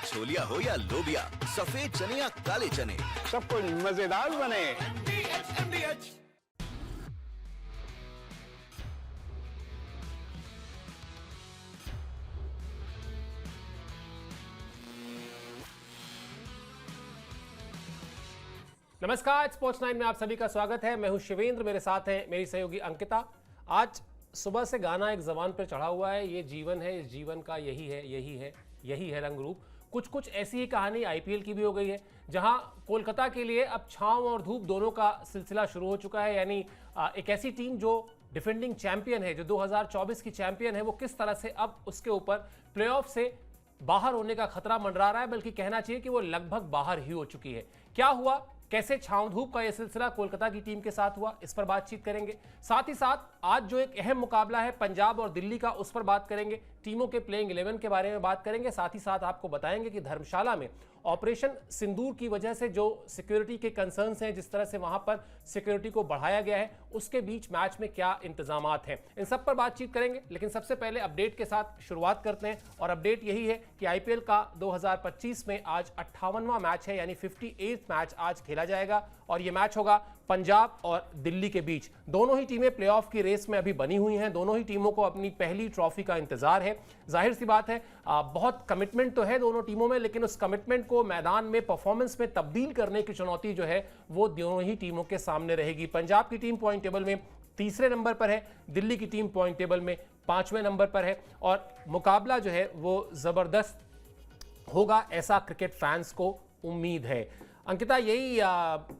छोलिया हो या लोबिया, सफेद चने या काले चने, सब कुछ मजेदार बने। नमस्कार, स्पोर्ट्स 9 में आप सभी का स्वागत है। मैं हूं शिवेंद्र, मेरे साथ है मेरी सहयोगी अंकिता। आज सुबह से गाना एक जबान पर चढ़ा हुआ है, ये जीवन है, इस जीवन का यही है रंग रूप। कुछ ऐसी ही कहानी आईपीएल की भी हो गई है, जहां कोलकाता के लिए अब छांव और धूप दोनों का सिलसिला शुरू हो चुका है। यानी एक ऐसी टीम जो डिफेंडिंग चैंपियन है, जो 2024 की चैंपियन है, वो किस तरह से अब उसके ऊपर प्लेऑफ से बाहर होने का खतरा मंडरा रहा है, बल्कि कहना चाहिए कि वो लगभग बाहर ही हो चुकी है। क्या हुआ, कैसे छांव धूप का यह सिलसिला कोलकाता की टीम के साथ हुआ, इस पर बातचीत करेंगे। साथ ही साथ आज जो एक अहम मुकाबला है पंजाब और दिल्ली का, उस पर बात करेंगे। टीमों के प्लेइंग 11 के बारे में बात करेंगे। साथ ही साथ आपको बताएंगे कि धर्मशाला में ऑपरेशन सिंदूर की वजह से जो सिक्योरिटी के कंसर्न्स हैं, जिस तरह से वहां पर सिक्योरिटी को बढ़ाया गया है, उसके बीच मैच में क्या इंतजामात हैं, इन सब पर बातचीत करेंगे। लेकिन सबसे पहले अपडेट के साथ शुरुआत करते हैं, और अपडेट यही है कि आईपीएल का 2025 में आज 58वां मैच है, यानी 58th मैच आज खेला जाएगा, और यह मैच होगा पंजाब और दिल्ली के बीच। दोनों ही टीमें प्लेऑफ की रेस में अभी बनी हुई हैं, दोनों ही टीमों को अपनी पहली ट्रॉफी का इंतजार है। जाहिर सी बात है, बहुत कमिटमेंट तो है दोनों टीमों में, लेकिन उस कमिटमेंट को मैदान में परफॉर्मेंस में तब्दील करने की चुनौती जो है वो दोनों ही टीमों के सामने रहेगी। पंजाब की टीम पॉइंट टेबल में तीसरे नंबर पर है, दिल्ली की टीम पॉइंट टेबल में 5वें नंबर पर है, और मुकाबला जो है वो जबरदस्त होगा, ऐसा क्रिकेट फैंस को उम्मीद है। अंकिता, यही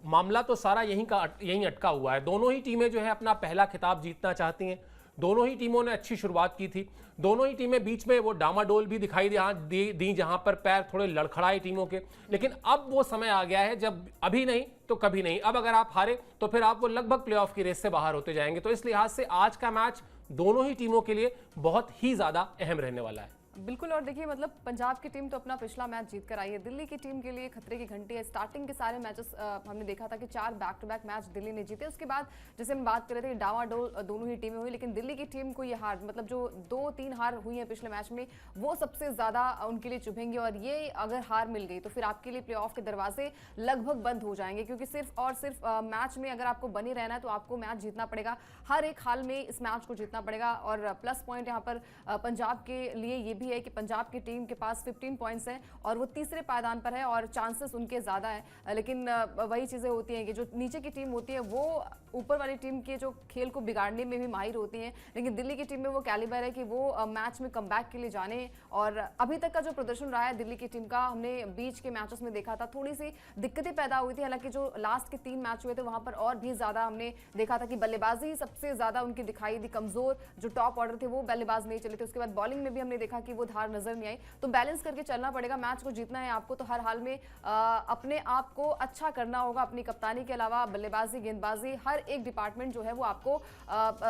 मामला तो सारा यहीं अटका हुआ है। दोनों ही टीमें जो है अपना पहला खिताब जीतना चाहती हैं। दोनों ही टीमों ने अच्छी शुरुआत की थी। दोनों ही टीमें बीच में वो डामाडोल भी दिखाई दी जहां पर पैर थोड़े लड़खड़ाए टीमों के। लेकिन अब वो समय आ गया है जब अभी नहीं तो कभी नहीं, अब अगर आप हारे तो फिर आप वो लगभग प्लेऑफ की रेस से बाहर होते जाएंगे। तो इस लिहाज से आज का मैच दोनों ही टीमों के लिए बहुत ही ज्यादा अहम रहने वाला है। बिल्कुल, और देखिए मतलब पंजाब की टीम तो अपना पिछला मैच जीत कर आई है। दिल्ली की टीम के लिए खतरे की घंटी है। स्टार्टिंग के सारे मैचेस हमने देखा था कि 4 back to back match Delhi ने जीते। उसके बाद जैसे हम बात कर रहे थे, डावाडोल दोनों ही टीमें हुई, लेकिन दिल्ली की टीम को ये हार, मतलब जो 2-3 हार हुई है पिछले मैच में, वो सबसे ज्यादा उनके लिए चुभेंगे। और ये अगर हार मिल गई तो फिर आपके लिए प्लेऑफ के दरवाजे लगभग बंद हो जाएंगे, क्योंकि सिर्फ और सिर्फ मैच में अगर आपको बने रहना है तो आपको मैच जीतना पड़ेगा। हर एक हाल में इस मैच को जीतना पड़ेगा। और प्लस पॉइंट यहाँ पर पंजाब के लिए ये भी है कि पंजाब की टीम के पास 15 पॉइंट्स हैं और वो तीसरे पायदान पर है, और चांसेस उनके ज्यादा है। लेकिन वही चीजें होती हैं कि जो नीचे की टीम होती है वो ऊपर वाली टीम के जो खेल को बिगाड़ने में भी माहिर होती हैं। लेकिन दिल्ली की टीम में वो कैलिबर है कि वो मैच में कमबैक के लिए जाने। और अभी तक का जो प्रदर्शन रहा है दिल्ली की टीम का, हमने बीच के मैचेस में देखा था थोड़ी सी दिक्कतें पैदा हुई थी। हालांकि जो लास्ट के 3 मैच हुए थे वहां पर और भी ज्यादा हमने देखा था कि बल्लेबाजी सबसे ज्यादा उनकी दिखाई दी कमजोर। जो टॉप ऑर्डर थे वो बल्लेबाज नहीं चले थे। उसके बाद बॉलिंग में भी हमने देखा कि वो धार नजर नहीं आई। तो बैलेंस करके चलना पड़ेगा। मैच को जीतना है आपको तो हर हाल में अपने आप को अच्छा करना होगा। अपनी कप्तानी के अलावा बल्लेबाजी, गेंदबाजी, हर एक डिपार्टमेंट जो है वो आपको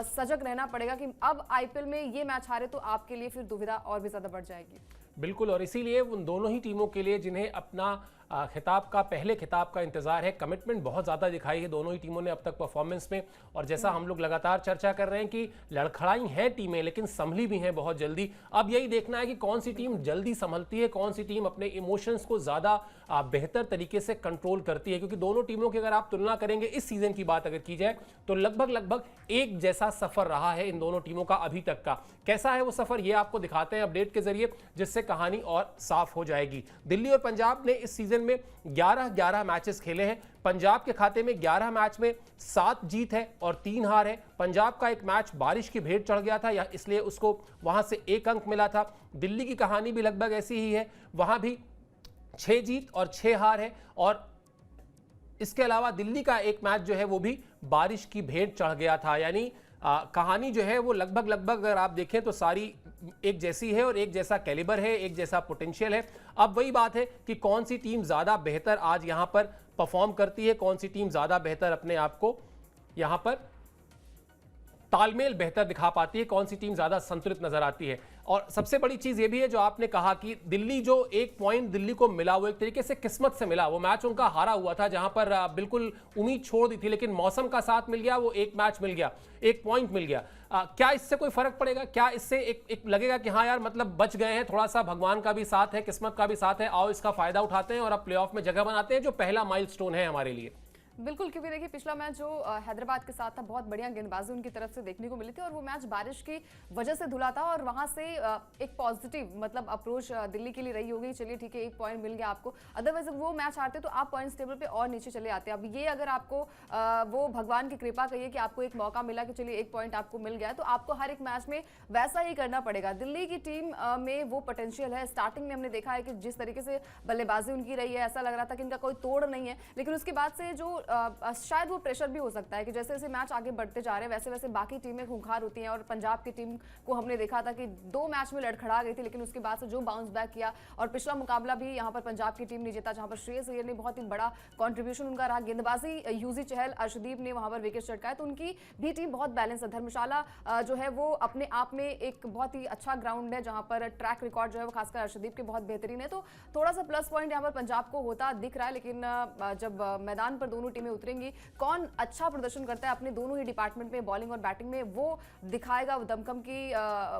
सजग रहना पड़ेगा कि अब आईपीएल में ये मैच हारे तो आपके लिए फिर दुविधा और भी ज्यादा बढ़ जाएगी। बिल्कुल, और इसीलिए उन दोनों ही टीमों के लिए जिन्हें अपना पहले खिताब का इंतजार है, कमिटमेंट बहुत ज़्यादा दिखाई है दोनों ही टीमों ने अब तक परफॉर्मेंस में। और जैसा हम लोग लगातार चर्चा कर रहे हैं कि लड़खड़ाई हैं टीमें, लेकिन संभली भी हैं बहुत जल्दी। अब यही देखना है कि कौन सी टीम जल्दी संभलती है, कौन सी टीम अपने इमोशंस को ज़्यादा बेहतर तरीके से कंट्रोल करती है। क्योंकि दोनों टीमों की अगर आप तुलना करेंगे, इस सीजन की बात अगर की जाए तो लगभग एक जैसा सफर रहा है इन दोनों टीमों का अभी तक का। कैसा है वो सफर, ये आपको दिखाते हैं अपडेट के जरिए, जिससे कहानी और साफ हो जाएगी। दिल्ली और पंजाब ने इस सीजन में 11 मैचेस खेले हैं। पंजाब के खाते में 11 मैच में 7 जीत है और 3 हार है। पंजाब का एक मैच बारिश की भेंट चढ़ गया था, या इसलिए उसको वहां से 1 अंक मिला था। दिल्ली की कहानी भी लगभग ऐसी ही है, वहां भी 6 जीत और 6 हार है। और इसके अलावा दिल्ली का एक मैच जो है वो भी बारिश की भेंट चढ़ गया था। यानी कहानी जो है वो लगभग अगर आप देखें तो सारी एक जैसी है, और एक जैसा कैलिबर है, एक जैसा पोटेंशियल है। अब वही बात है कि कौन सी टीम ज्यादा बेहतर आज यहां पर परफॉर्म करती है, कौन सी टीम ज्यादा बेहतर अपने आप को यहां पर तालमेल बेहतर दिखा पाती है, कौन सी टीम ज्यादा संतुलित नजर आती है। और सबसे बड़ी चीज ये भी है जो आपने कहा कि दिल्ली जो एक पॉइंट दिल्ली को मिला वो एक तरीके से किस्मत से मिला। वो मैच उनका हारा हुआ था जहां पर बिल्कुल उम्मीद छोड़ दी थी, लेकिन मौसम का साथ मिल गया, वो एक मैच मिल गया, एक पॉइंट मिल गया। क्या इससे कोई फर्क पड़ेगा? क्या इससे एक लगेगा कि हाँ यार मतलब बच गए हैं, थोड़ा सा भगवान का भी साथ है, किस्मत का भी साथ है, आओ इसका फायदा उठाते हैं और अब प्लेऑफ में जगह बनाते हैं, जो पहला माइलस्टोन है हमारे लिए। बिल्कुल, क्योंकि देखिए पिछला मैच जो हैदराबाद के साथ था, बहुत बढ़िया गेंदबाजी उनकी तरफ से देखने को मिली थी और वो मैच बारिश की वजह से धुला था और वहां से एक पॉजिटिव मतलब अप्रोच दिल्ली के लिए रही होगी। चलिए ठीक है, एक पॉइंट मिल गया आपको, अदरवाइज वो मैच हारते तो आप पॉइंट्स टेबल पे और नीचे चले आते। अब ये अगर आपको वो भगवान की कृपा कहिए कि आपको एक मौका मिला कि चलिए एक पॉइंट आपको मिल गया, तो आपको हर एक मैच में वैसा ही करना पड़ेगा। दिल्ली की टीम में वो पोटेंशियल है। स्टार्टिंग में हमने देखा है कि जिस तरीके से बल्लेबाजी उनकी रही है, ऐसा लग रहा था कि इनका कोई तोड़ नहीं है, लेकिन उसके बाद से जो शायद वो प्रेशर भी हो सकता है कि जैसे जैसे मैच आगे बढ़ते जा रहे हैं वैसे वैसे बाकी टीमें खूंखार होती हैं। और पंजाब की टीम को हमने देखा था कि 2 मैच में लड़खड़ा गई थी, लेकिन उसके बाद से जो बाउंस बैक किया और पिछला मुकाबला भी यहाँ पर पंजाब की टीम ने जीता, जहाँ पर श्रेयस अय्यर ने बहुत ही बड़ा कंट्रीब्यूशन उनका रहा। गेंदबाजी यूजी चहल, अर्शदीप ने वहाँ पर विकेट चटकाए, तो उनकी भी टीम बहुत बैलेंस है। धर्मशाला जो है वो अपने आप में एक बहुत ही अच्छा ग्राउंड है, जहाँ पर ट्रैक रिकॉर्ड जो है वो खासकर अर्शदीप के बहुत बेहतरीन है, तो थोड़ा सा प्लस पॉइंट यहाँ पर पंजाब को होता दिख रहा है। लेकिन जब मैदान पर दोनों टीमें उतरेंगी, कौन अच्छा प्रदर्शन करता है अपने दोनों ही डिपार्टमेंट में, बॉलिंग और बैटिंग में, वो दिखाएगा। दमखम की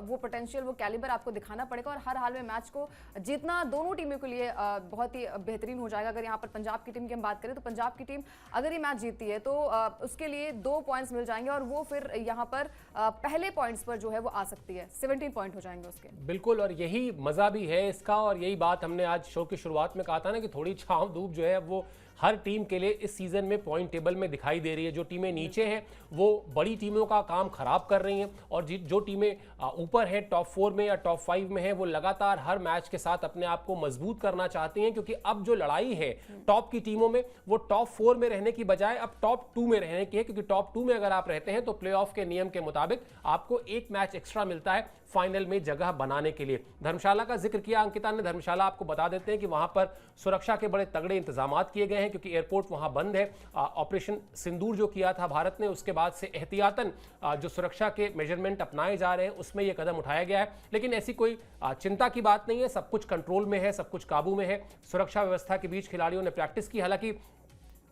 वो पोटेंशियल, वो कैलिबर आपको दिखाना पड़ेगा और हर हाल में मैच को जीतना दोनों टीमों के लिए बहुत ही बेहतरीन हो जाएगा। अगर यहाँ पर पंजाब की टीम की हम बात करें तो पंजाब की टीम अगर ये मैच जीतती है तो उसके लिए 2 पॉइंट्स मिल जाएंगे और वो फिर यहाँ पर पहले पॉइंट्स पर जो है वो आ सकती है, 17 पॉइंट हो जाएंगे उसके। बिल्कुल, और यही मजा भी है इसका, और यही बात हमने आज शो की शुरुआत में कहा था ना कि थोड़ी छांव धूप जो है वो हर टीम के लिए इस सीजन में पॉइंट टेबल में दिखाई दे रही है। जो टीमें नीचे हैं वो बड़ी टीमों का काम खराब कर रही हैं, और जो टीमें ऊपर हैं टॉप 4 में या टॉप 5 में हैं वो लगातार हर मैच के साथ अपने आप को मजबूत करना चाहती हैं, क्योंकि अब जो लड़ाई है टॉप की टीमों में वो टॉप 4 में रहने की बजाय अब टॉप 2 में रहने की है, क्योंकि टॉप 2 में अगर आप रहते हैं तो प्लेऑफ के नियम के मुताबिक आपको एक मैच एक्स्ट्रा मिलता है फाइनल में जगह बनाने के लिए। धर्मशाला का जिक्र किया अंकिता ने, धर्मशाला आपको बता देते हैं कि वहां पर सुरक्षा के बड़े तगड़े इंतजाम किए गए हैं, क्योंकि एयरपोर्ट वहां बंद है। ऑपरेशन सिंदूर जो किया था भारत ने, उसके बाद से एहतियातन जो सुरक्षा के मेजरमेंट अपनाए जा रहे हैं उसमें यह कदम उठाया गया है। लेकिन ऐसी कोई चिंता की बात नहीं है, सब कुछ कंट्रोल में है, सब कुछ काबू में है। सुरक्षा व्यवस्था के बीच खिलाड़ियों ने प्रैक्टिस की, हालांकि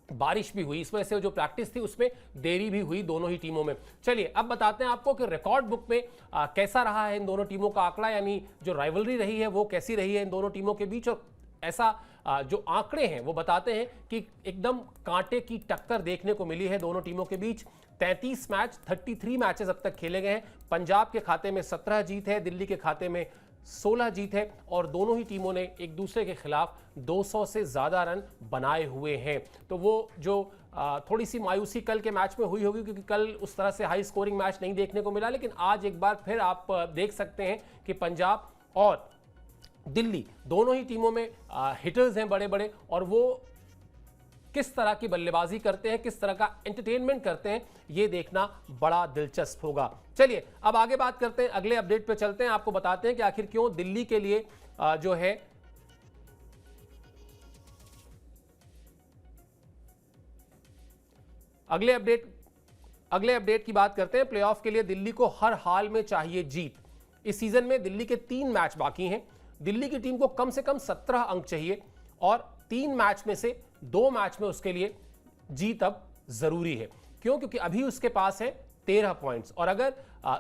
बारिश भी हुई, इस वजह से जो प्रैक्टिस थी उसमें देरी भी हुई दोनों ही टीमों में। चलिए अब बताते हैं आपको कि रिकॉर्ड बुक में कैसा रहा है इन दोनों टीमों का आंकड़ा, यानी जो राइवलरी रही है वो कैसी रही है इन दोनों टीमों के बीच। और ऐसा जो आंकड़े हैं वो बताते हैं कि एकदम कांटे की टक्कर देखने को मिली है दोनों टीमों के बीच। 33 मैच, 33 मैचेस अब तक खेले गए हैं। पंजाब के खाते में 17 जीत है, दिल्ली के खाते में 16 जीत है, और दोनों ही टीमों ने एक दूसरे के खिलाफ 200 से ज्यादा रन बनाए हुए हैं। तो वो जो थोड़ी सी मायूसी कल के मैच में हुई होगी, क्योंकि कल उस तरह से हाई स्कोरिंग मैच नहीं देखने को मिला, लेकिन आज एक बार फिर आप देख सकते हैं कि पंजाब और दिल्ली दोनों ही टीमों में हिटर्स हैं बड़े बड़े, और वो किस तरह की बल्लेबाजी करते हैं, किस तरह का एंटरटेनमेंट करते हैं, ये देखना बड़ा दिलचस्प होगा। चलिए अब आगे बात करते हैं, अगले अपडेट पे चलते हैं, आपको बताते हैं कि आखिर क्यों दिल्ली के लिए जो है अगले अपडेट की बात करते हैं। प्लेऑफ के लिए दिल्ली को हर हाल में चाहिए जीत। इस सीजन में दिल्ली के 3 मैच बाकी हैं। दिल्ली की टीम को कम से कम 17 अंक चाहिए, और 3 मैच में से 2 मैच में उसके लिए जीत अब जरूरी है। क्यों? क्योंकि अभी उसके पास है 13 पॉइंट्स, और अगर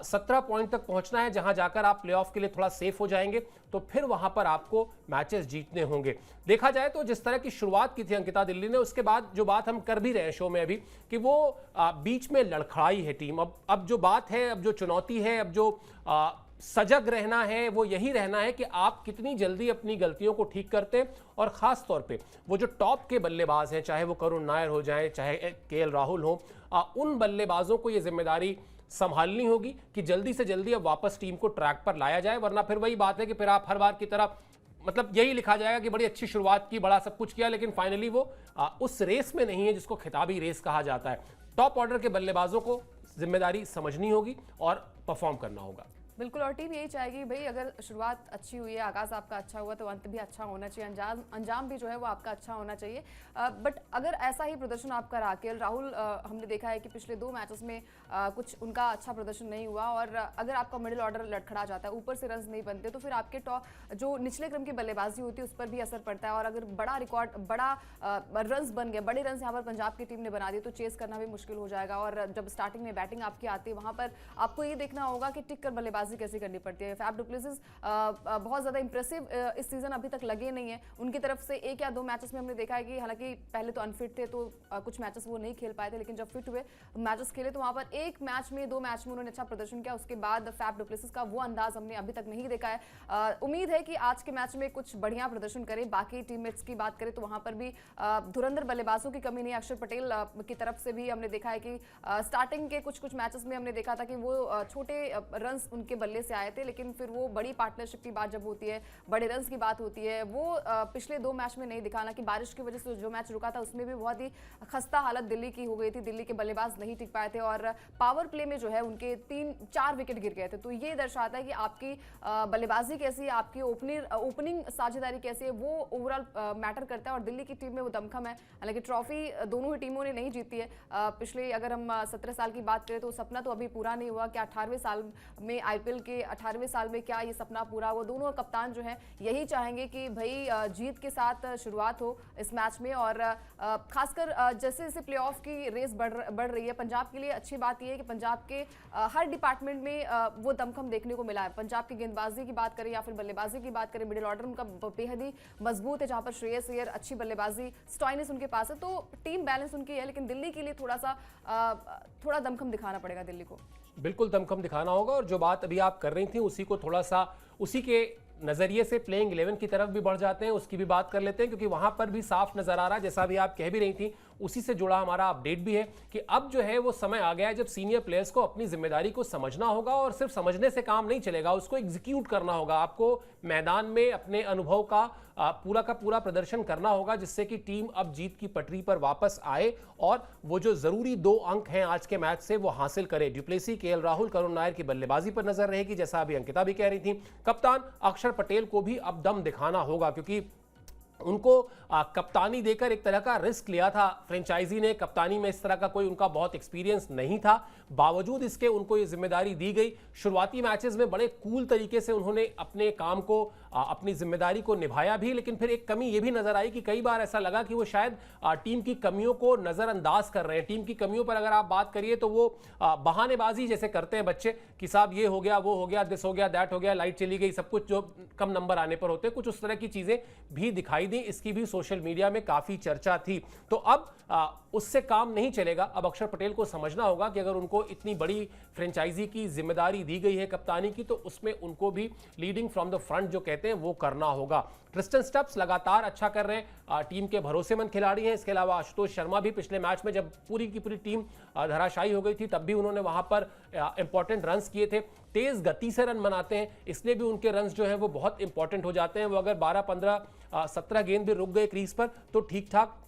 17 पॉइंट तक पहुंचना है, जहां जाकर आप प्लेऑफ के लिए थोड़ा सेफ हो जाएंगे, तो फिर वहां पर आपको मैचेस जीतने होंगे। देखा जाए तो जिस तरह की शुरुआत की थी अंकिता दिल्ली ने, उसके बाद जो बात हम कर भी रहे हैं शो में अभी, कि वो बीच में लड़खड़ाई है टीम। अब जो बात है, अब जो चुनौती है, अब जो सजग रहना है, वो यही रहना है कि आप कितनी जल्दी अपनी गलतियों को ठीक करते हैं। और खास तौर पे वो जो टॉप के बल्लेबाज हैं, चाहे वो करुण नायर हो जाए, चाहे केएल राहुल हो, उन बल्लेबाजों को ये जिम्मेदारी संभालनी होगी कि जल्दी से जल्दी अब वापस टीम को ट्रैक पर लाया जाए, वरना फिर वही बात है कि फिर आप हर बार की तरह मतलब यही लिखा जाएगा कि बड़ी अच्छी शुरुआत की, बड़ा सब कुछ किया, लेकिन फाइनली वो उस रेस में नहीं है जिसको खिताबी रेस कहा जाता है। टॉप ऑर्डर के बल्लेबाजों को जिम्मेदारी समझनी होगी और परफॉर्म करना होगा। बिल्कुल, और टीम यही चाहेगी भाई, अगर शुरुआत अच्छी हुई है, आगाज़ आपका अच्छा हुआ तो अंत भी अच्छा होना चाहिए, अंजाम भी जो है वो आपका अच्छा होना चाहिए। बट अगर ऐसा ही प्रदर्शन आपका रहा, केएल राहुल हमने देखा है कि पिछले 2 मैचेस में कुछ उनका अच्छा प्रदर्शन नहीं हुआ, और अगर आपका मिडिल ऑर्डर लड़खड़ा जाता है, ऊपर से रन्स नहीं बनते, तो फिर आपके जो निचले क्रम की बल्लेबाजी होती है उस पर भी असर पड़ता है। और अगर बड़ा रिकॉर्ड, बड़ा रन्स बन गए, बड़े रन्स यहाँ पर पंजाब की टीम ने बना दिए, तो चेस करना भी मुश्किल हो जाएगा। और जब स्टार्टिंग में बैटिंग आपकी आती है, वहाँ पर आपको ये देखना होगा कि टिक कर बल्लेबाजी कैसे करनी पड़ती है। फैफ डु प्लेसिस बहुत ज़्यादा इंप्रेसिव इस सीजन अभी तक लगे नहीं है उनकी तरफ से। 1 या 2 मैचेस में हमने देखा है कि हालांकि पहले तो अनफिट थे, तो कुछ मैचेस वो नहीं खेल पाए थे, लेकिन जब फिट हुए, मैचेस खेले, तो वहाँ पर 1 मैच में, 2 मैच में उन्होंने अच्छा प्रदर्शन किया। उसके बाद फैफ डु प्लेसिस का वो अंदाज हमने अभी तक नहीं देखा है। उम्मीद है कि आज के मैच में कुछ बढ़िया प्रदर्शन करें। बाकी टीममेट्स की बात करें तो वहाँ पर भी धुरंधर बल्लेबाजों की कमी नहीं। अक्षर पटेल की तरफ से भी हमने देखा है कि स्टार्टिंग के कुछ मैचेस में हमने देखा था कि वो छोटे रन्स उनके बल्ले से आए थे, लेकिन फिर वो बड़ी पार्टनरशिप की बात जब होती है, बड़े रन्स की बात होती है, वो पिछले 2 मैच में नहीं दिखा। हालांकि बारिश की वजह से जो मैच रुका था उसमें भी बहुत ही खस्ता हालत दिल्ली की हो गई थी, दिल्ली के बल्लेबाज नहीं टिक पाए थे, और पावर प्ले में जो है उनके 3-4 विकेट गिर गए थे। तो ये दर्शाता है कि आपकी बल्लेबाजी कैसी है, आपकी ओपनिंग साझेदारी कैसी है, वो ओवरऑल मैटर करता है। और दिल्ली की टीम में वो दमखम है। हालांकि ट्रॉफी दोनों ही टीमों ने नहीं जीती है। पिछले अगर हम 17 साल की बात करें तो सपना तो अभी पूरा नहीं हुआ कि 18वें साल में, आईपीएल के 18वें साल में क्या ये सपना पूरा हुआ। दोनों कप्तान जो हैं यही चाहेंगे कि भाई जीत के साथ शुरुआत हो इस मैच में। और खासकर जैसे जैसे प्लेऑफ की रेस बढ़ रही है, पंजाब के लिए अच्छी बात यह है कि पंजाब के हर डिपार्टमेंट में वो दमखम देखने को मिला है। पंजाब की गेंदबाजी की बात करें या फिर बल्लेबाजी की बात करें, मिडिल ऑर्डर उनका बेहद ही मजबूत है, जहां पर श्रेयस अय्यर अच्छी बल्लेबाजी, स्टॉइनिस उनके पास है, तो टीम बैलेंस उनकी है। लेकिन दिल्ली के लिए थोड़ा दमखम दिखाना पड़ेगा दिल्ली को। बिल्कुल दमखम दिखाना होगा। और जो बात अभी आप कर रही थी उसी को थोड़ा सा उसी के नजरिए से प्लेइंग 11 की तरफ भी बढ़ जाते हैं, उसकी भी बात कर लेते हैं, क्योंकि वहां पर भी साफ नजर आ रहा है, जैसा भी आप कह भी रही थी, उसी से जुड़ा हमारा अपडेट भी है कि अब जो है वो समय आ गया है जब सीनियर प्लेयर्स को अपनी जिम्मेदारी को समझना होगा, और सिर्फ समझने से काम नहीं चलेगा, उसको एग्जीक्यूट करना होगा। आपको मैदान में अपने अनुभव का पूरा प्रदर्शन करना होगा, जिससे कि टीम अब जीत की पटरी पर वापस आए और वो जो जरूरी 2 अंक हैं आज के मैच से वो हासिल करे। Du Plessis, KL Rahul, Karun Nair की बल्लेबाजी पर नजर रहेगी, जैसा अभी अंकिता भी कह रही थी। कप्तान अक्षर पटेल को भी अब दम दिखाना होगा, क्योंकि उनको कप्तानी देकर एक तरह का रिस्क लिया था फ्रेंचाइजी ने। कप्तानी में इस तरह का कोई उनका बहुत एक्सपीरियंस नहीं था, बावजूद इसके उनको ये जिम्मेदारी दी गई। शुरुआती मैचेस में बड़े कूल तरीके से उन्होंने अपने काम को, अपनी जिम्मेदारी को निभाया भी, लेकिन फिर एक कमी ये भी नजर आई कि कई बार ऐसा लगा कि वो शायद टीम की कमियों को नजरअंदाज कर रहे हैं। टीम की कमियों पर अगर आप बात करिए तो वो बहानेबाजी जैसे करते हैं बच्चे कि साहब ये हो गया, वो हो गया, दिस हो गया, दैट हो गया, लाइट चली गई, सब कुछ जो कम नंबर आने पर होते हैं, कुछ उस तरह की चीजें भी दिखाई दी। इसकी भी सोशल मीडिया में काफी चर्चा थी। तो अब उससे काम नहीं चलेगा। अब अक्षर पटेल को समझना होगा कि अगर उनको इतनी बड़ी फ्रेंचाइजी की जिम्मेदारी दी गई है कप्तानी की, तो उसमें उनको भी लीडिंग फ्रॉम द फ्रंट जो कहते हैं वो करना होगा। ट्रिस्टन स्टब्स लगातार अच्छा कर रहे हैं, टीम के भरोसेमंद खिलाड़ी हैं। इसके अलावा आशुतोष शर्मा भी पिछले मैच में जब पूरी की पूरी टीम धराशायी हो गई थी तब भी उन्होंने वहां पर इंपॉर्टेंट रन्स किए थे। तेज गति से रन बनाते हैं, इसलिए भी उनके रन्स जो है वो बहुत इंपॉर्टेंट हो जाते हैं। वो अगर 12, 15, 17 गेंद भी रुक गए क्रीज पर तो ठीक ठाक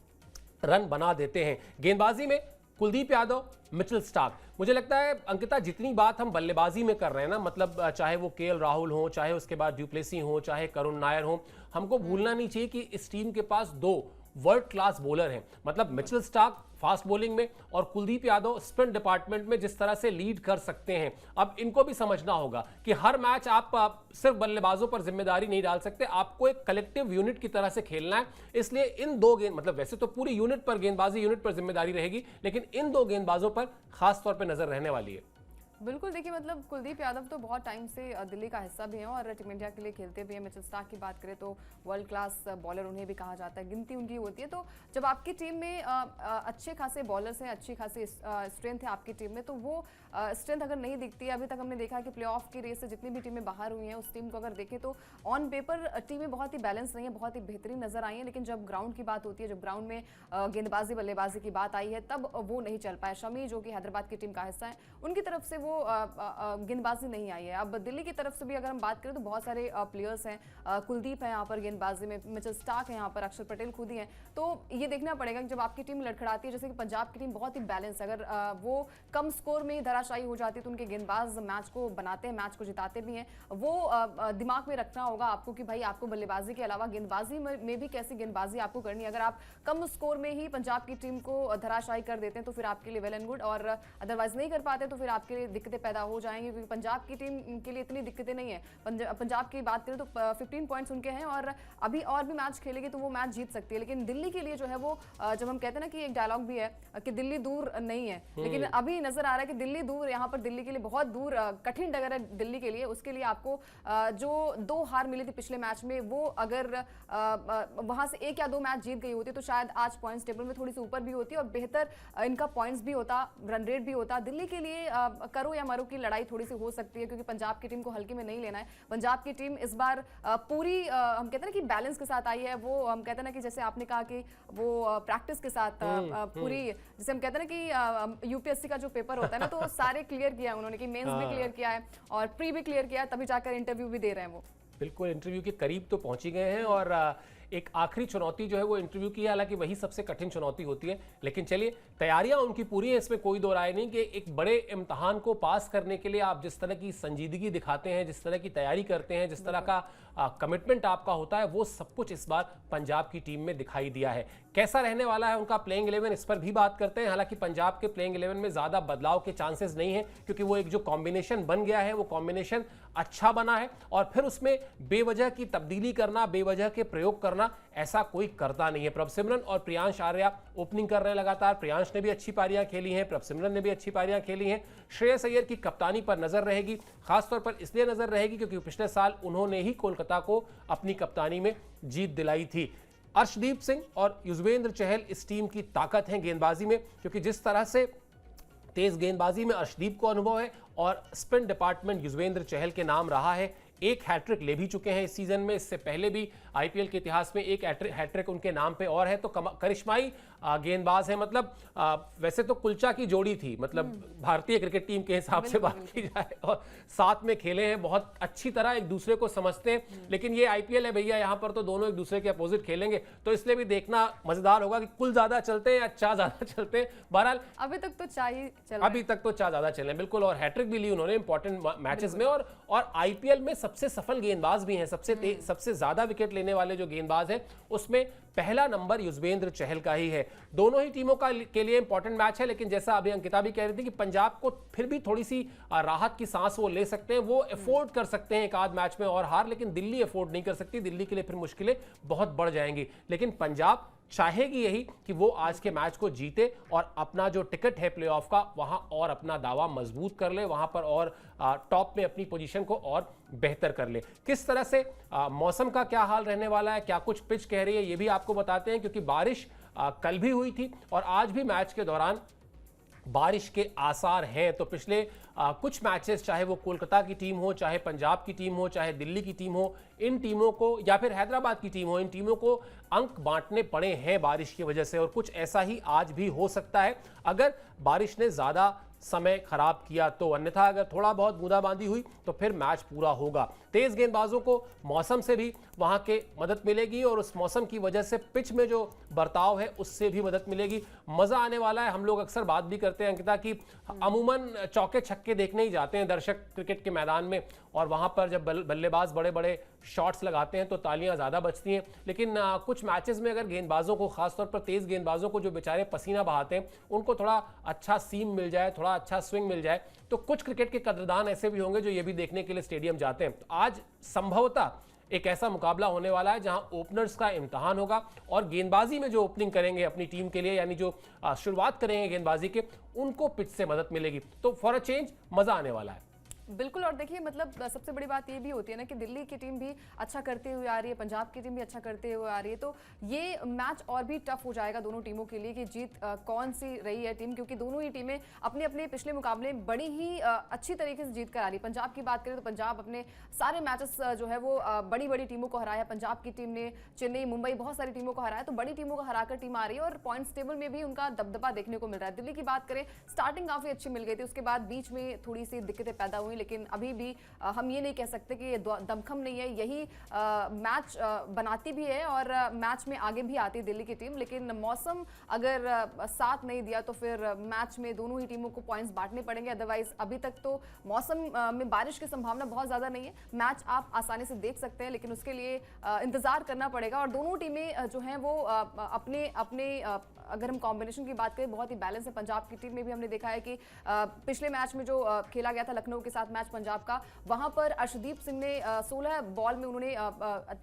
रन बना देते हैं। गेंदबाजी में कुलदीप यादव, मिचेल स्टार्क, मुझे लगता है अंकिता जितनी बात हम बल्लेबाजी में कर रहे हैं ना, मतलब चाहे वो केएल राहुल हो, चाहे उसके बाद डु प्लेसी हो, चाहे करुण नायर हो, हमको भूलना नहीं चाहिए कि इस टीम के पास 2 वर्ल्ड क्लास बॉलर हैं। मतलब मिचेल स्टार्क फास्ट बॉलिंग में और कुलदीप यादव स्पिन डिपार्टमेंट में जिस तरह से लीड कर सकते हैं। अब इनको भी समझना होगा कि हर मैच आप सिर्फ बल्लेबाजों पर जिम्मेदारी नहीं डाल सकते, आपको एक कलेक्टिव यूनिट की तरह से खेलना है। इसलिए इन 2 गेंद, मतलब वैसे तो पूरी यूनिट पर, गेंदबाजी यूनिट पर जिम्मेदारी रहेगी, लेकिन इन 2 गेंदबाजों पर खास तौर पर नजर रहने वाली है। बिल्कुल, देखिए मतलब कुलदीप यादव तो बहुत टाइम से दिल्ली का हिस्सा भी हैं और टीम इंडिया के लिए खेलते भी हैं। मिचेल स्टार्क की बात करें तो वर्ल्ड क्लास बॉलर उन्हें भी कहा जाता है, गिनती उनकी होती है। तो जब आपकी टीम में अच्छे खासे बॉलर्स हैं, अच्छी खासी स्ट्रेंथ है आपकी टीम में, तो वो स्ट्रेंथ अगर नहीं दिखती है, अभी तक हमने देखा कि प्लेऑफ की रेस से जितनी भी टीमें बाहर हुई हैं उस टीम को अगर देखें तो ऑन पेपर टीमें बहुत ही बैलेंस नहीं है, बहुत ही बेहतरीन नजर आई हैं, लेकिन जब ग्राउंड की बात होती है, जब ग्राउंड में गेंदबाजी बल्लेबाजी की बात आई है, तब वो नहीं चल पाया। शमी जो कि हैदराबाद की टीम का हिस्सा है, उनकी तरफ से वो गेंदबाजी नहीं आई है। अब दिल्ली की तरफ से भी अगर हम बात करें तो बहुत सारे प्लेयर्स हैं, कुलदीप है यहाँ पर गेंदबाजी में, मिचेल स्टार्क है यहाँ पर, अक्षर पटेल खुद ही है। तो ये देखना पड़ेगा कि जब आपकी टीम लड़खड़ाती है, जैसे कि पंजाब की टीम बहुत ही बैलेंस, अगर वो कम स्कोर में धराशायी हो जाती है तो उनके गेंदबाज मैच को बनाते हैं, मैच को जिताते भी हैं। वो दिमाग में रखना होगा आपको कि भाई आपको बल्लेबाजी के अलावा गेंदबाजी में भी कैसी गेंदबाजी आपको करनी है। अगर आप कम स्कोर में ही पंजाब की टीम को धराशायी कर देते हैं तो फिर आपके लिए वेल एंड गुड, और अदरवाइज नहीं कर पाते तो फिर आपके लिए दिक्कतें पैदा हो जाएंगी, क्योंकि पंजाब की टीम के लिए इतनी दिक्कतें नहीं है। पंजाब की बात करें तो 15 पॉइंट्स उनके हैं और अभी और भी मैच खेलेगी तो वो मैच जीत सकती है। लेकिन दिल्ली के लिए जो है वो, जब हम कहते हैं ना कि एक डायलॉग भी है कि दिल्ली दूर नहीं है, लेकिन अभी नजर आ रहा है कि दिल्ली दूर, यहाँ पर दिल्ली के लिए बहुत दूर, कठिन डगर है दिल्ली के लिए। उसके लिए आपको जो 2 हार मिली थी पिछले मैच में, वो अगर वहां से 1 या 2 मैच जीत गई होती तो शायद आज पॉइंट्स टेबल में थोड़ी सी ऊपर भी होती और बेहतर इनका पॉइंट्स भी होता, रन रेट भी होता। दिल्ली के लिए करो या मरो की लड़ाई थोड़ी सी हो सकती है, क्योंकि पंजाब की टीम को हल्के में नहीं लेना है। पंजाब की टीम इस बार पूरी हम कहते हैं ना कि बैलेंस के साथ आई है। वो हम कहते हैं ना कि जैसे आपने कहा कि वो प्रैक्टिस के साथ पूरी, जैसे हम कहते हैं ना कि यूपीएससी का जो पेपर होता है ना, तो सारे क्लियर किया है उन्होंने, कि मेंस भी क्लियर किया है और प्री भी क्लियर किया है, तभी जाकर इंटरव्यू भी दे रहे हैं वो। बिल्कुल इंटरव्यू के करीब तो पहुंच ही गए हैं और एक आखिरी चुनौती जो है वो इंटरव्यू की है, हालांकि वही सबसे कठिन चुनौती होती है। लेकिन चलिए, तैयारियां उनकी पूरी हैं, इसमें कोई दो राय नहीं कि एक बड़े इम्तहान को पास करने के लिए आप जिस तरह की संजीदगी दिखाते हैं, जिस तरह की तैयारी करते हैं, जिस तरह का कमिटमेंट आपका होता है, वो सब कुछ इस बार पंजाब की टीम में दिखाई दिया है। कैसा रहने वाला है उनका प्लेइंग 11, इस पर भी बात करते हैं। हालांकि पंजाब के प्लेइंग 11 में ज्यादा बदलाव के चांसेस नहीं है, क्योंकि वो एक जो कॉम्बिनेशन बन गया है वो कॉम्बिनेशन अच्छा बना है और फिर उसमें बेवजह की तब्दीली करना, बेवजह के प्रयोग करना, ऐसा कोई करता नहीं है। प्रभसिमरन और प्रियांश आर्या ओपनिंग कर रहे हैं लगातार। प्रियांश ने भी अच्छी पारियां खेली हैं, प्रभसिमरन ने भी अच्छी पारियां खेली हैं। श्रेयस अय्यर की कप्तानी पर नजर रहेगी, खासतौर पर इसलिए नजर रहेगी क्योंकि पिछले साल उन्होंने ही कोलकाता को अपनी कप्तानी में जीत दिलाई थी। अर्शदीप सिंह और युजवेंद्र चहल इस टीम की ताकत है गेंदबाजी में, क्योंकि जिस तरह से तेज गेंदबाजी में अर्शदीप को अनुभव है और स्पिन डिपार्टमेंट युजवेंद्र चहल के नाम रहा है। एक हैट्रिक ले भी चुके हैं इस सीजन में, इससे पहले भी आईपीएल के इतिहास में एक हैट्रिक उनके नाम पे और है। तो करिश्माई गेंदबाज है, मतलब वैसे तो कुलचा की जोड़ी थी, मतलब भारतीय क्रिकेट टीम के हिसाब से बात की जाए, और साथ में खेले हैं, बहुत अच्छी तरह एक दूसरे को समझते हैं। लेकिन ये आईपीएल है भैया, यहाँ पर तो दोनों एक दूसरे के अपोजिट खेलेंगे, तो इसलिए भी देखना मजेदार होगा कि कुल ज्यादा चलते हैं या चाह ज्यादा चलते हैं। बहरहाल अभी तक तो चाह ज्यादा चले बिल्कुल, और हैट्रिक भी ली उन्होंने इंपॉर्टेंट मैचेस में, और आईपीएल में सबसे सफल गेंदबाज भी हैं, सबसे ज्यादा विकेट लेने वाले जो गेंदबाज हैं उसमें पहला नंबर युजवेंद्र चहल का ही है। दोनों ही टीमों के लिए इंपॉर्टेंट मैच है, लेकिन जैसा अभी अंकिता भी कह रही थी कि पंजाब को फिर भी थोड़ी सी राहत की सांस वो ले सकते हैं, वो अफोर्ड कर सकते हैं एक आध मैच में और हार, लेकिन दिल्ली अफोर्ड नहीं कर सकती। दिल्ली के लिए फिर मुश्किलें बहुत बढ़ जाएंगी। लेकिन पंजाब चाहेगी यही कि वो आज के मैच को जीते और अपना जो टिकट है प्लेऑफ का वहां और अपना दावा मजबूत कर ले, वहां पर और टॉप में अपनी पोजीशन को और बेहतर कर ले। किस तरह से मौसम का क्या हाल रहने वाला है, क्या कुछ पिच कह रही है, ये भी आपको बताते हैं, क्योंकि बारिश कल भी हुई थी और आज भी मैच के दौरान बारिश के आसार हैं। तो पिछले कुछ मैचेस, चाहे वो कोलकाता की टीम हो, चाहे पंजाब की टीम हो, चाहे दिल्ली की टीम हो, इन टीमों को, या फिर हैदराबाद की टीम हो, इन टीमों को अंक बांटने पड़े हैं बारिश की वजह से, और कुछ ऐसा ही आज भी हो सकता है अगर बारिश ने ज्यादा समय खराब किया तो। अन्यथा अगर थोड़ा बहुत बूंदाबांदी हुई तो फिर मैच पूरा होगा। तेज गेंदबाजों को मौसम से भी वहां के मदद मिलेगी और उस मौसम की वजह से पिच में जो बर्ताव है उससे भी मदद मिलेगी। मजा आने वाला है। हम लोग अक्सर बात भी करते हैं अंकिता की, अमूमन चौके छक्के देखने ही जाते हैं दर्शक क्रिकेट के मैदान में, और वहां पर जब बल्लेबाज बड़े बड़े शॉट्स लगाते हैं तो तालियां ज्यादा बजती हैं। लेकिन कुछ मैचेस में अगर गेंदबाजों को, खासतौर पर तेज गेंदबाजों को जो बेचारे पसीना बहाते हैं, उनको थोड़ा अच्छा सीम मिल जाए, थोड़ा अच्छा स्विंग मिल जाए, तो कुछ क्रिकेट के कदरदान ऐसे भी होंगे जो ये भी देखने के लिए स्टेडियम जाते हैं। तो आज संभवतः एक ऐसा मुकाबला होने वाला है जहां ओपनर्स का इम्तिहान होगा और गेंदबाजी में जो ओपनिंग करेंगे अपनी टीम के लिए, यानी जो शुरुआत करेंगे गेंदबाजी के, उनको पिच से मदद मिलेगी। तो फॉर अ चेंज मजा आने वाला है। बिल्कुल। और देखिए मतलब सबसे बड़ी बात ये भी होती है ना कि दिल्ली की टीम भी अच्छा करते हुए आ रही है, पंजाब की टीम भी अच्छा करते हुए आ रही है, तो ये मैच और भी टफ हो जाएगा दोनों टीमों के लिए कि जीत कौन सी रही है टीम, क्योंकि दोनों ही टीमें अपने अपने पिछले मुकाबले बड़ी ही अच्छी तरीके से जीत कर आ रही है। पंजाब की बात करें तो पंजाब अपने सारे मैचेस जो है वो बड़ी बड़ी टीमों को हराया। पंजाब की टीम ने चेन्नई, मुंबई, बहुत सारी टीमों को हराया, तो बड़ी टीमों को हराकर टीम आ रही है और पॉइंट्स टेबल में भी उनका दबदबा देखने को मिल रहा है। दिल्ली की बात करें, स्टार्टिंग काफी अच्छी मिल गई थी, उसके बाद बीच में थोड़ी सी दिक्कतें पैदा हुई, लेकिन अभी भी हम ये नहीं कह सकते कि ये दमखम नहीं है। यही मैच बनाती भी है और मैच में आगे भी आती है दिल्ली की टीम, लेकिन मौसम अगर साथ नहीं दिया तो फिर मैच में दोनों ही टीमों को पॉइंट्स बांटने पड़ेंगे। अदरवाइज अभी तक तो मौसम में बारिश की संभावना बहुत ज़्यादा नहीं है, मैच आप आसानी से देख सकते हैं, लेकिन उसके लिए इंतज़ार करना पड़ेगा। और दोनों टीमें जो हैं वो अपने अपने अगर हम कॉम्बिनेशन की बात करें बहुत ही बैलेंस है। पंजाब की टीम में भी हमने देखा है कि पिछले मैच में जो खेला गया था लखनऊ के साथ मैच पंजाब का, वहां पर अर्शदीप सिंह ने 16 बॉल में उन्होंने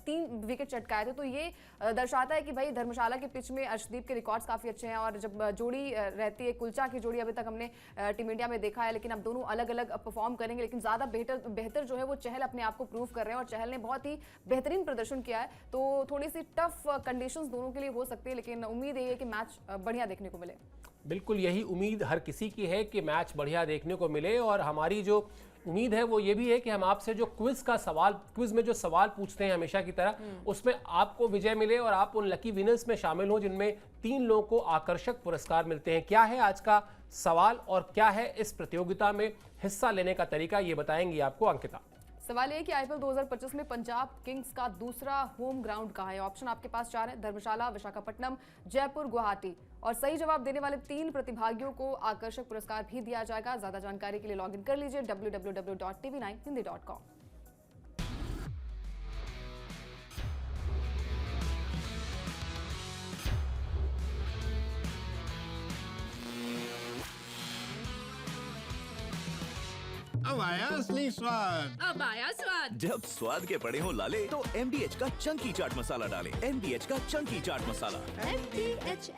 3 विकेट चटकाए थे, तो ये दर्शाता है कि भाई धर्मशाला के पिच में अर्शदीप के रिकॉर्ड्स काफी अच्छे हैं। और जब जोड़ी रहती है, कुलचा की जोड़ी अभी तक हमने टीम इंडिया में देखा है, लेकिन अब दोनों अलग अलग परफॉर्म करेंगे, लेकिन ज्यादा बेहतर जो है वो चहल अपने आप को प्रूव कर रहे हैं और चहल ने बहुत ही बेहतरीन प्रदर्शन किया है। तो थोड़ी सी टफ कंडीशंस दोनों के लिए हो सकती है, लेकिन उम्मीद है कि मैच बढ़िया देखने को मिले। बिल्कुल यही उम्मीद हर किसी की है कि मैच बढ़िया देखने को मिले, और हमारी जो उम्मीद है वो ये भी है कि हम आपसे जो क्विज में जो सवाल पूछते हैं हमेशा की तरह, उसमें आपको विजय मिले और आप उन लकी विनर्स में शामिल हो जिनमें 3 लोगों को आकर्षक पुरस्कार मिलते हैं। क्या है आज का सवाल और क्या है इस प्रतियोगिता में हिस्सा लेने का तरीका, ये बताएंगी आपको अंकिता। सवाल ये है कि आईपीएल 2025 में पंजाब किंग्स का दूसरा होम ग्राउंड कहाँ है। ऑप्शन आपके पास 4 है, धर्मशाला, विशाखापट्टनम, जयपुर, गुवाहाटी। और सही जवाब देने वाले 3 प्रतिभागियों को आकर्षक पुरस्कार भी दिया जाएगा। ज्यादा जानकारी के लिए लॉग इन कर लीजिए www.tv9hindi.com। अब आया असली स्वाद। अब आया स्वाद। जब स्वाद के पड़े हो लाले तो MDH का चंकी चाट मसाला डालें। MDH का चंकी चाट मसाला। MDH